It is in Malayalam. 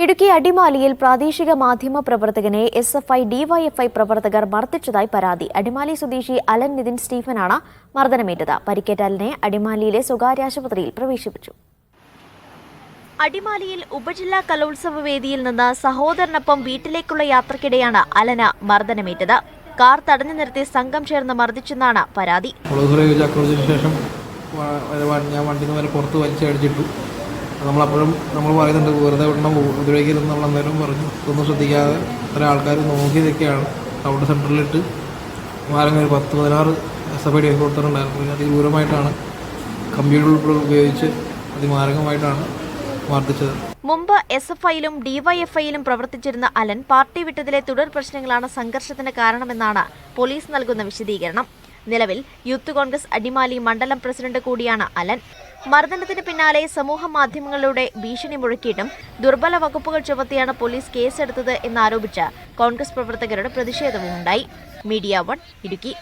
ഇടുക്കി അടിമാലിയിൽ പ്രാദേശിക മാധ്യമ പ്രവർത്തകനെ എസ്എഫ്ഐ ഡിവൈഎഫ്ഐ പ്രവർത്തകർ മർദ്ദിച്ചതായി പരാതി. അടിമാലി സ്വദേശി അലൻ നിതിൻ സ്റ്റീഫനാണ് മർദ്ദനമേറ്റത്. പരിക്കേറ്റ അലനെ അടിമാലിയിലെ സ്വകാര്യ ആശുപത്രിയിൽ പ്രവേശിപ്പിച്ചു. അടിമാലിയിൽ ഉപജില്ലാ കലോത്സവ വേദിയിൽ നിന്ന് സഹോദരനൊപ്പം വീട്ടിലേക്കുള്ള യാത്രക്കിടെയാണ് അലന് മർദ്ദനമേറ്റത്. കാർ തടഞ്ഞു നിർത്തി സംഘം ചേർന്ന് മർദ്ദിച്ചെന്നാണ് പരാതി. നമ്മളപ്പോഴും നമ്മൾ പറയുന്നുണ്ട്, വെറുതെ വിടണം, ഉപദ്രവിക്കരുതെന്ന് നമ്മൾ അന്നേരം പറഞ്ഞു. ഒന്നും ശ്രദ്ധിക്കാതെ ഇത്ര ആൾക്കാർ നോക്കിയതൊക്കെയാണ്. ടൗൺ സെൻറ്ററിലിട്ട് മാരങ്ങൾ 10-16 SFI കൊടുത്തിട്ടുണ്ടായിരുന്നു. അതിദൂരമായിട്ടാണ് കമ്പ്യൂട്ടർ ഉപയോഗിച്ച് അതിമാരകമായിട്ടാണ് മർദ്ദിച്ചത്. മുമ്പ് SFIയിലും ഡിവൈഎഫ്ഐയിലും പ്രവർത്തിച്ചിരുന്ന അലൻ പാർട്ടി വിട്ടതിലെ തുടർ പ്രശ്നങ്ങളാണ് സംഘർഷത്തിന് കാരണമെന്നാണ് പോലീസ് നൽകുന്ന വിശദീകരണം. നിലവിൽ യൂത്ത് കോൺഗ്രസ് അടിമാലി മണ്ഡലം പ്രസിഡന്റ് കൂടിയാണ് അലൻ. മർദ്ദനത്തിന് പിന്നാലെ സമൂഹ മാധ്യമങ്ങളിലൂടെ ഭീഷണി മുഴക്കിയിട്ടും ദുർബല വകുപ്പുകൾ ചുമത്തിയാണ് പോലീസ് കേസെടുത്തത് എന്നാരോപിച്ച് കോൺഗ്രസ് പ്രവർത്തകരുടെ പ്രതിഷേധവുമുണ്ടായി. മീഡിയ 1 ഇടുക്കി.